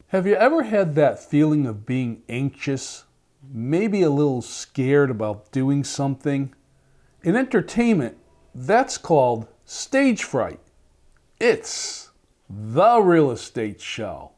Have you ever had that feeling of being anxious, maybe a little scared about doing something? In entertainment, that's called stage fright. It's the real estate show.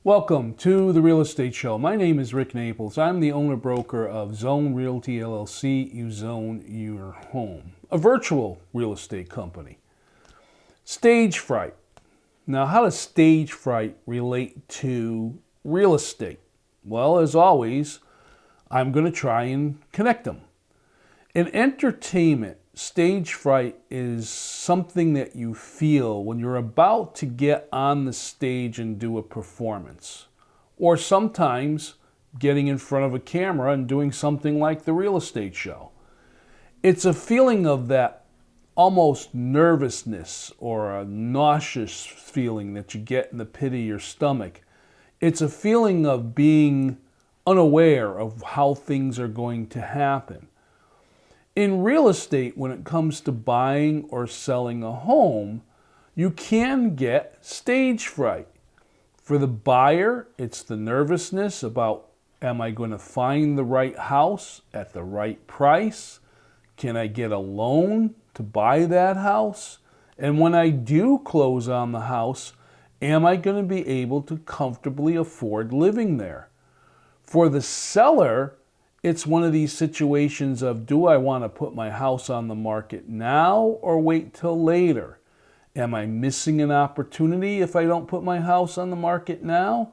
Welcome to the Real Estate Show. My name is Rick Naples. I'm the owner-broker of Zone Realty LLC. You zone your home, a virtual real estate company. Stage fright. Now, how does stage fright relate to real estate? Well, as always, I'm going to try and connect them. In entertainment, stage fright is something that you feel when you're about to get on the stage and do a performance, or sometimes getting in front of a camera and doing something like the real estate show. It's a feeling of that almost nervousness or a nauseous feeling that you get in the pit of your stomach. It's a feeling of being unaware of how things are going to happen. In real estate, when it comes to buying or selling a home, you can get stage fright. For the buyer, it's the nervousness about, am I going to find the right house at the right price? Can I get a loan to buy that house? And when I do close on the house, am I going to be able to comfortably afford living there? For the seller, it's one of these situations of, do I want to put my house on the market now or wait till later? Am I missing an opportunity if I don't put my house on the market now?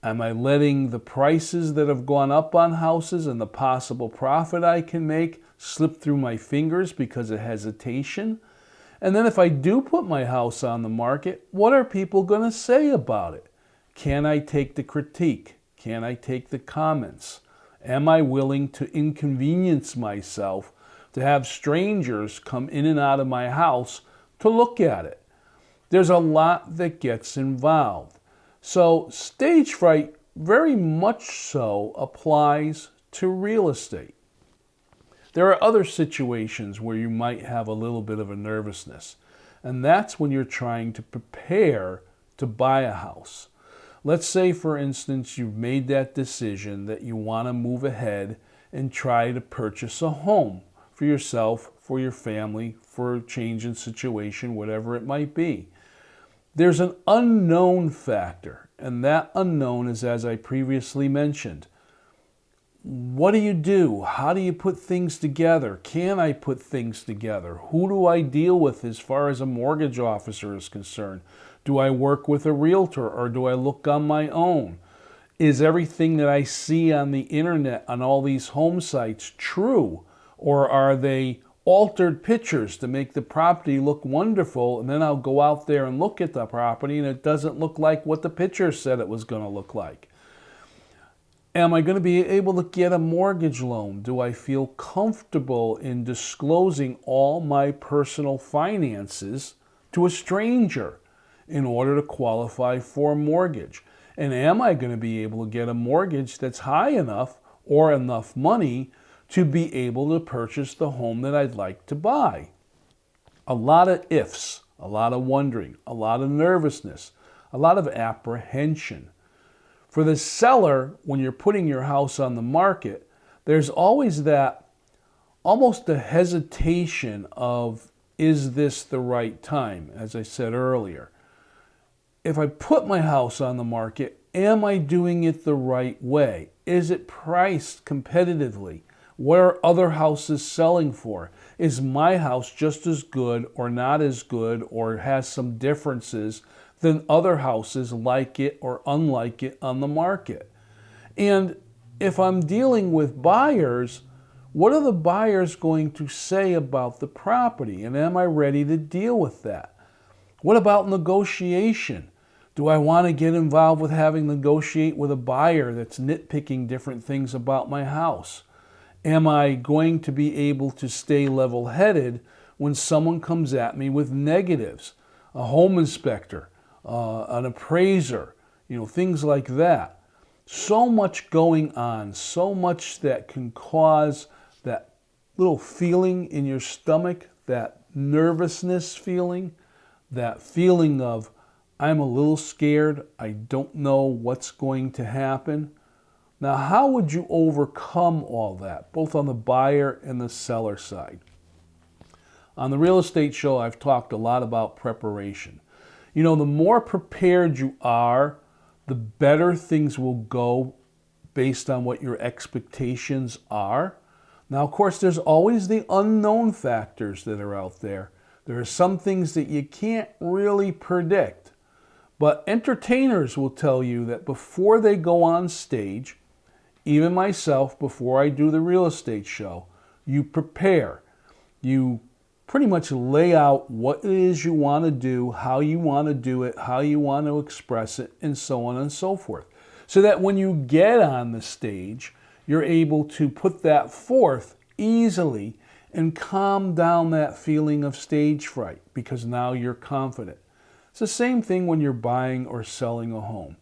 Am I letting the prices that have gone up on houses and the possible profit I can make slip through my fingers because of hesitation? And then if I do put my house on the market, what are people going to say about it? Can I take the critique? Can I take the comments? Am I willing to inconvenience myself to have strangers come in and out of my house to look at it? There's a lot that gets involved. So stage fright very much so applies to real estate. There are other situations where you might have a little bit of a nervousness, and that's when you're trying to prepare to buy a house. Let's say, for instance, you've made that decision that you want to move ahead and try to purchase a home for yourself, for your family, for a change in situation, whatever it might be. There's an unknown factor, and that unknown is, as I previously mentioned, what do you do? How do you put things together? Can I put things together? Who do I deal with as far as a mortgage officer is concerned? Do I work with a realtor or do I look on my own? Is everything that I see on the internet on all these home sites true? Or are they altered pictures to make the property look wonderful, and then I'll go out there and look at the property and it doesn't look like what the picture said it was going to look like? Am I going to be able to get a mortgage loan? Do I feel comfortable in disclosing all my personal finances to a stranger in order to qualify for a mortgage? And am I going to be able to get a mortgage that's high enough or enough money to be able to purchase the home that I'd like to buy? A lot of ifs, a lot of wondering, a lot of nervousness, a lot of apprehension. For the seller, when you're putting your house on the market, there's always that almost a hesitation of, is this the right time? As I said earlier, if I put my house on the market, am I doing it the right way? Is it priced competitively? What are other houses selling for? Is my house just as good or not as good or has some differences than other houses like it or unlike it on the market? And if I'm dealing with buyers, what are the buyers going to say about the property? And am I ready to deal with that? What about negotiation? Do I want to get involved with having to negotiate with a buyer that's nitpicking different things about my house? Am I going to be able to stay level-headed when someone comes at me with negatives? A home inspector, an appraiser, things like that. So much going on, so much that can cause that little feeling in your stomach, that nervousness feeling, that feeling of, I'm a little scared, I don't know what's going to happen. Now, how would you overcome all that, both on the buyer and the seller side? On the real estate show, I've talked a lot about preparation. The more prepared you are, the better things will go based on what your expectations are. Now, of course, there's always the unknown factors that are out there. There are some things that you can't really predict. But entertainers will tell you that before they go on stage, even myself, before I do the real estate show, you prepare. You pretty much lay out what it is you want to do, how you want to do it, how you want to express it, and so on and so forth. So that when you get on the stage, you're able to put that forth easily and calm down that feeling of stage fright because now you're confident. It's the same thing when you're buying or selling a home.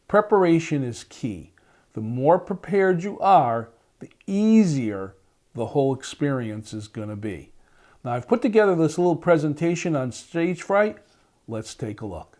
Preparation is key. The more prepared you are, the easier the whole experience is going to be. Now, I've put together this little presentation on stage fright. Let's take a look.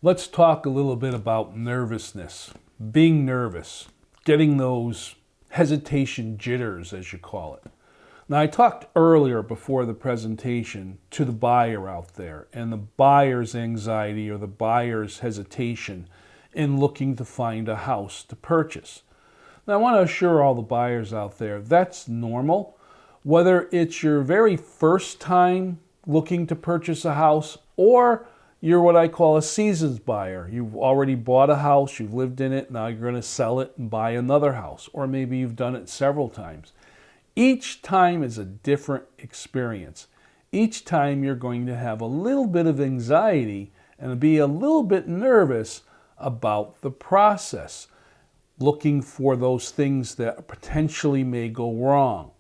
Let's talk a little bit about nervousness, being nervous, getting those hesitation jitters, as you call it. Now, I talked earlier before the presentation to the buyer out there and the buyer's anxiety or the buyer's hesitation in looking to find a house to purchase. Now, I want to assure all the buyers out there that's normal. Whether it's your very first time looking to purchase a house or you're what I call a seasoned buyer. You've already bought a house, you've lived in it, now you're going to sell it and buy another house. Or maybe you've done it several times. Each time is a different experience. Each time you're going to have a little bit of anxiety and be a little bit nervous about the process, looking for those things that potentially may go wrong,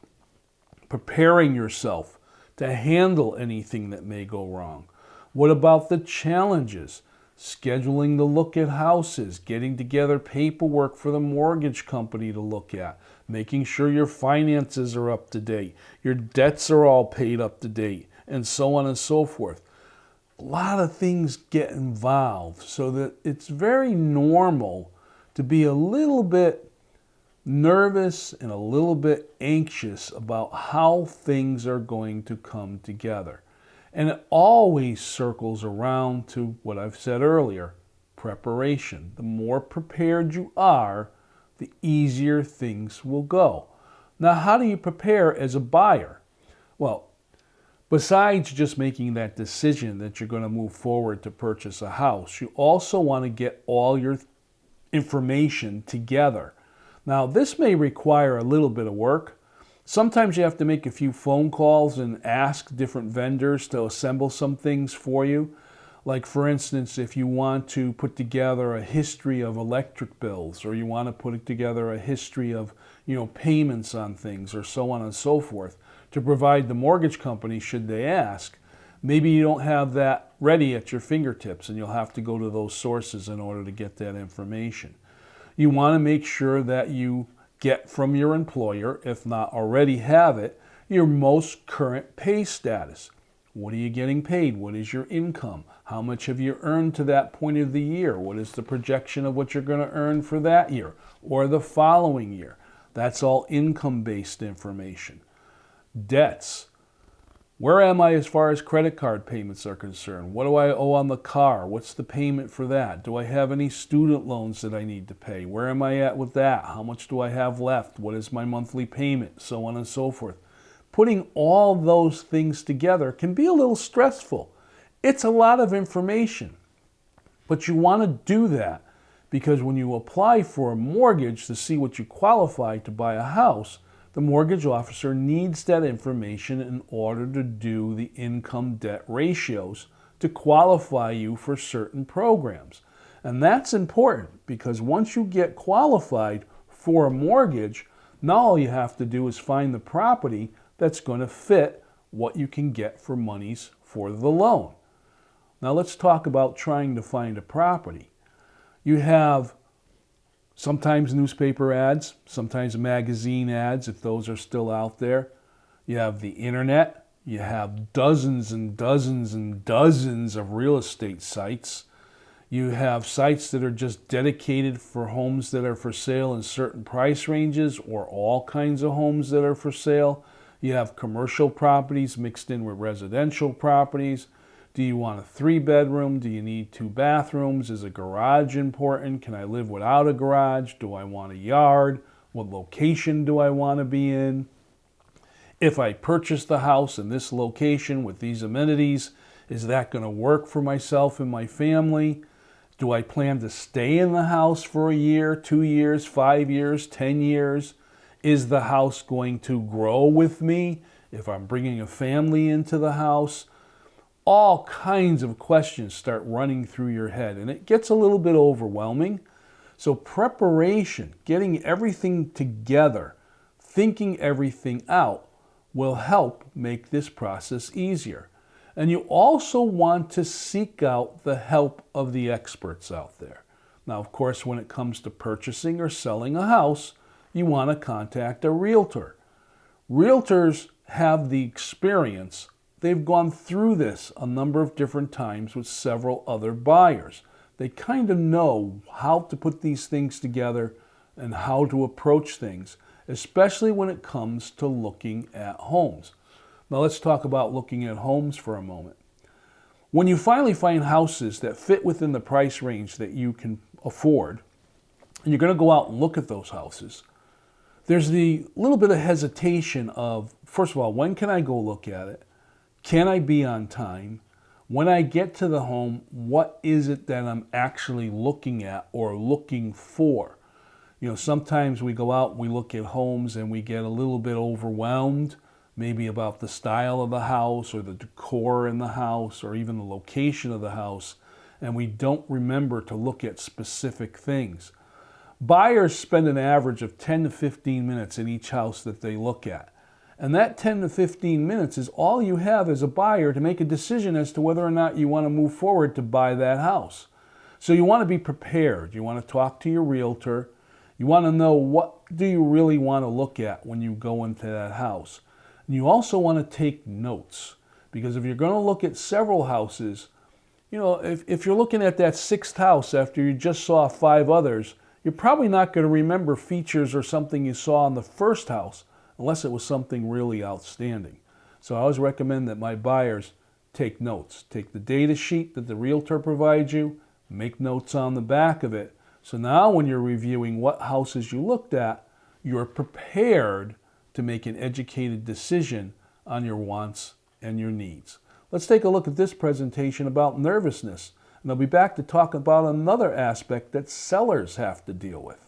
preparing yourself to handle anything that may go wrong. What about the challenges? Scheduling to look at houses, getting together paperwork for the mortgage company to look at, making sure your finances are up to date, your debts are all paid up to date, and so on and so forth. A lot of things get involved, so that it's very normal to be a little bit nervous and a little bit anxious about how things are going to come together. And it always circles around to what I've said earlier, preparation. The more prepared you are, the easier things will go. Now, how do you prepare as a buyer? Well, Besides just making that decision that you're going to move forward to purchase a house, you also want to get all your information together. Now, this may require a little bit of work. Sometimes you have to make a few phone calls and ask different vendors to assemble some things for you. Like, for instance, if you want to put together a history of electric bills, or you want to put together a history of, payments on things, or so on and so forth, to provide the mortgage company should they ask, maybe you don't have that ready at your fingertips and you'll have to go to those sources in order to get that information. You want to make sure that you get from your employer, if not already have it, your most current pay status. What are you getting paid? What is your income? How much have you earned to that point of the year? What is the projection of what you're going to earn for that year or the following year? That's all income-based information. Debts. Where am I as far as credit card payments are concerned? What do I owe on the car? What's the payment for that? Do I have any student loans that I need to pay? Where am I at with that? How much do I have left? What is my monthly payment? So on and so forth. Putting all those things together can be a little stressful. It's a lot of information, but you want to do that because when you apply for a mortgage to see what you qualify to buy a house, the mortgage officer needs that information in order to do the income-debt ratios to qualify you for certain programs. And that's important because once you get qualified for a mortgage, now all you have to do is find the property that's going to fit what you can get for monies for the loan. Now let's talk about trying to find a property. You have sometimes newspaper ads, sometimes magazine ads, if those are still out there. You have the internet. You have dozens and dozens and dozens of real estate sites. You have sites that are just dedicated for homes that are for sale in certain price ranges or all kinds of homes that are for sale. You have commercial properties mixed in with residential properties. Do you want a 3-bedroom? Do you need 2 bathrooms? Is a garage important? Can I live without a garage? Do I want a yard? What location do I want to be in? If I purchase the house in this location with these amenities, is that going to work for myself and my family? Do I plan to stay in the house for a year, 2 years, 5 years, 10 years? Is the house going to grow with me if I'm bringing a family into the house? All kinds of questions start running through your head, and it gets a little bit overwhelming. So preparation, getting everything together, thinking everything out will help make this process easier. And you also want to seek out the help of the experts out there. Now, of course, when it comes to purchasing or selling a house, you want to contact a realtor. Realtors have the experience. They've gone through this a number of different times with several other buyers. They kind of know how to put these things together and how to approach things, especially when it comes to looking at homes. Now let's talk about looking at homes for a moment. When you finally find houses that fit within the price range that you can afford, and you're going to go out and look at those houses, there's the little bit of hesitation of, first of all, when can I go look at it? Can I be on time? When I get to the home, what is it that I'm actually looking at or looking for? Sometimes we go out and we look at homes and we get a little bit overwhelmed, maybe about the style of the house or the decor in the house or even the location of the house, and we don't remember to look at specific things. Buyers spend an average of 10 to 15 minutes in each house that they look at. And that 10 to 15 minutes is all you have as a buyer to make a decision as to whether or not you want to move forward to buy that house. So you want to be prepared. You want to talk to your realtor. You want to know what do you really want to look at when you go into that house. And you also want to take notes, because if you're going to look at several houses, if you're looking at that 6th house after you just saw 5 others, you're probably not going to remember features or something you saw in the first house unless it was something really outstanding. So I always recommend that my buyers take notes. Take the data sheet that the realtor provides you, make notes on the back of it. So now when you're reviewing what houses you looked at, you're prepared to make an educated decision on your wants and your needs. Let's take a look at this presentation about nervousness, and I'll be back to talk about another aspect that sellers have to deal with.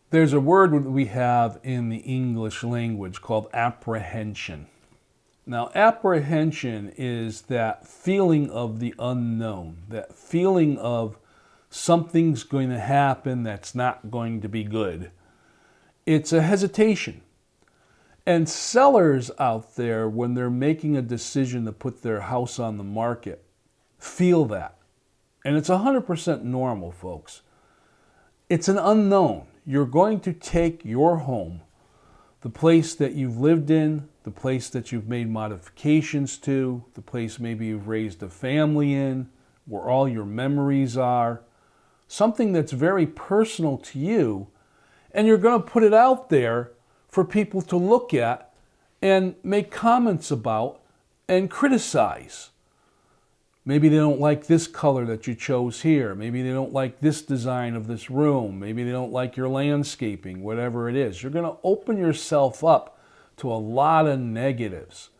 There's a word that we have in the English language called apprehension. Now, apprehension is that feeling of the unknown, that feeling of something's going to happen that's not going to be good. It's a hesitation. And sellers out there, when they're making a decision to put their house on the market, feel that. And it's 100% normal, folks. It's an unknown. You're going to take your home, the place that you've lived in, the place that you've made modifications to, the place maybe you've raised a family in, where all your memories are, something that's very personal to you, and you're going to put it out there for people to look at and make comments about and criticize. Maybe they don't like this color that you chose here. Maybe they don't like this design of this room. Maybe they don't like your landscaping, whatever it is. You're going to open yourself up to a lot of negatives.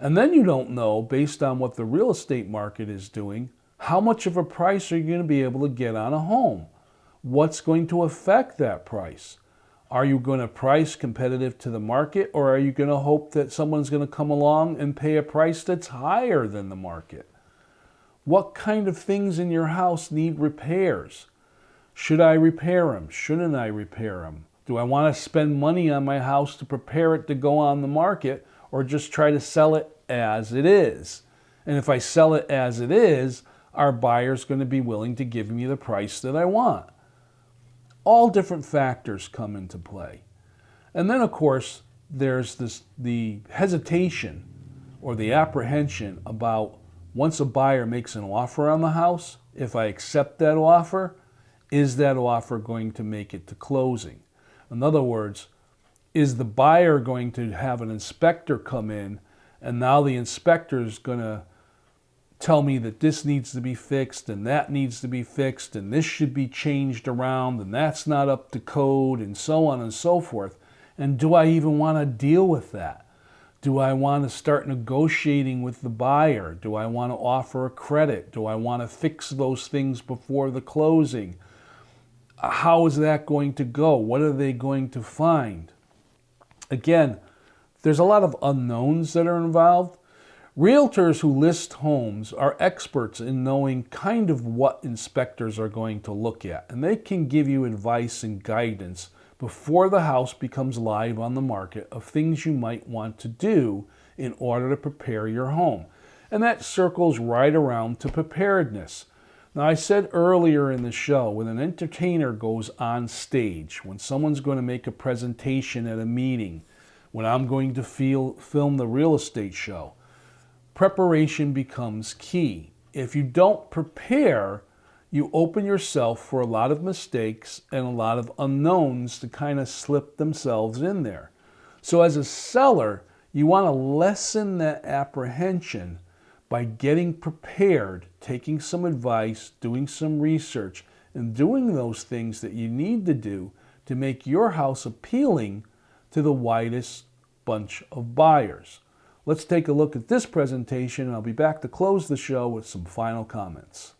And then you don't know, based on what the real estate market is doing, how much of a price are you going to be able to get on a home? What's going to affect that price? Are you going to price competitive to the market, or are you going to hope that someone's going to come along and pay a price that's higher than the market? What kind of things in your house need repairs? Should I repair them? Shouldn't I repair them? Do I want to spend money on my house to prepare it to go on the market, or just try to sell it as it is? And if I sell it as it is, are buyers going to be willing to give me the price that I want? All different factors come into play. And then, of course, there's the hesitation or the apprehension about, once a buyer makes an offer on the house, if I accept that offer, is that offer going to make it to closing? In other words, is the buyer going to have an inspector come in, and now the inspector is going to tell me that this needs to be fixed and that needs to be fixed and this should be changed around and that's not up to code and so on and so forth? And do I even want to deal with that? Do I want to start negotiating with the buyer? Do I want to offer a credit? Do I want to fix those things before the closing? How is that going to go? What are they going to find? Again, there's a lot of unknowns that are involved. Realtors who list homes are experts in knowing kind of what inspectors are going to look at, and they can give you advice and guidance before the house becomes live on the market of things you might want to do in order to prepare your home. And that circles right around to preparedness. Now, I said earlier in the show, when an entertainer goes on stage, when someone's going to make a presentation at a meeting, when I'm going to film the real estate show, preparation becomes key. If you don't prepare, you open yourself for a lot of mistakes and a lot of unknowns to kind of slip themselves in there. So as a seller, you want to lessen that apprehension by getting prepared, taking some advice, doing some research, and doing those things that you need to do to make your house appealing to the widest bunch of buyers. Let's take a look at this presentation, and I'll be back to close the show with some final comments.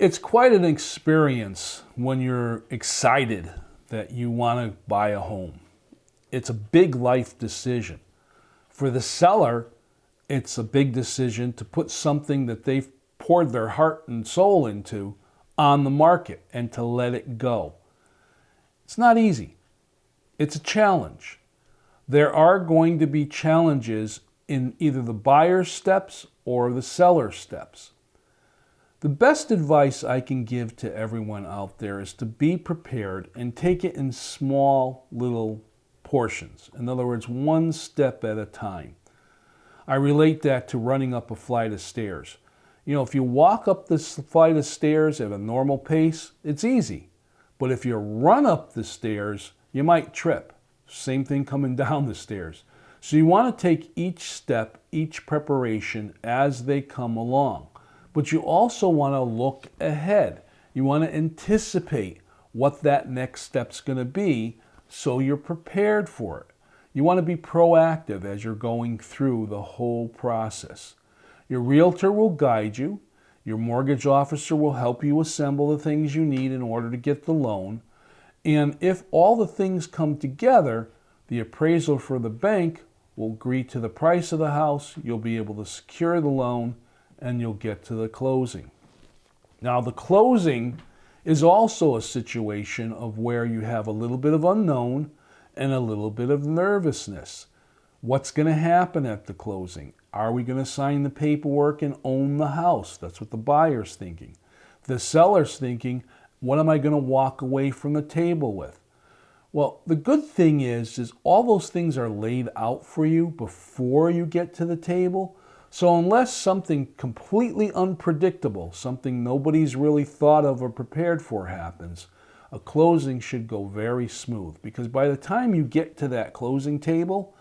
It's quite an experience when you're excited that you want to buy a home. It's a big life decision. For the seller, it's a big decision to put something that they've poured their heart and soul into on the market and to let it go. It's not easy. It's a challenge. There are going to be challenges in either the buyer's steps or the seller's steps. The best advice I can give to everyone out there is to be prepared and take it in small little portions. In other words, one step at a time. I relate that to running up a flight of stairs. You know, if you walk up this flight of stairs at a normal pace, it's easy. But if you run up the stairs, you might trip. Same thing coming down the stairs. So you want to take each step, each preparation as they come along. But you also want to look ahead. You want to anticipate what that next step's going to be so you're prepared for it. You want to be proactive as you're going through the whole process. Your realtor will guide you. Your mortgage officer will help you assemble the things you need in order to get the loan. And if all the things come together, the appraisal for the bank will agree to the price of the house. You'll be able to secure the loan, and you'll get to the closing. Now, the closing is also a situation of where you have a little bit of unknown and a little bit of nervousness. What's going to happen at the closing? Are we going to sign the paperwork and own the house? That's what the buyer's thinking. The seller's thinking, what am I going to walk away from the table with? Well, the good thing is all those things are laid out for you before you get to the table. So unless something completely unpredictable, something nobody's really thought of or prepared for happens, a closing should go very smooth, because by the time you get to that closing table,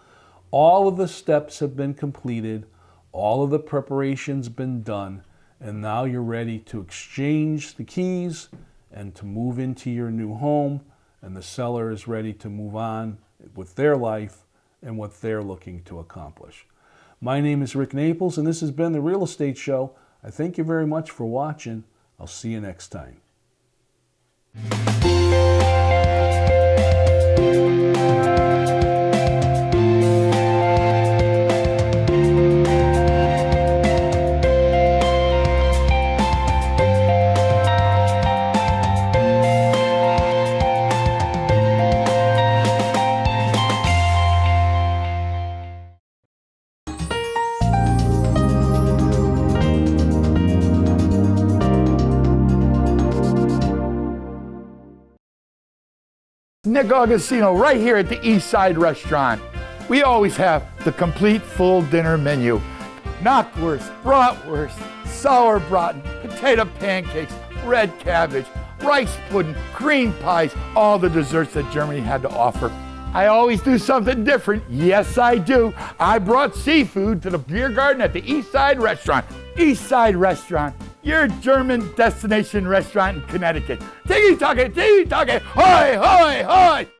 all of the steps have been completed, all of the preparation's been done, and now you're ready to exchange the keys and to move into your new home, and the seller is ready to move on with their life and what they're looking to accomplish. My name is Rick Naples, and this has been The Real Estate Show. I thank you very much for watching. I'll see you next time. Nick Augustino right here at the East Side Restaurant. We always have the complete full dinner menu. Knockwurst, bratwurst, sauerbraten, potato pancakes, red cabbage, rice pudding, cream pies, all the desserts that Germany had to offer. I always do something different. Yes, I do. I brought seafood to the beer garden at the East Side Restaurant. East Side Restaurant, your German destination restaurant in Connecticut. Tiki-taka, hoy, hoy, hoy!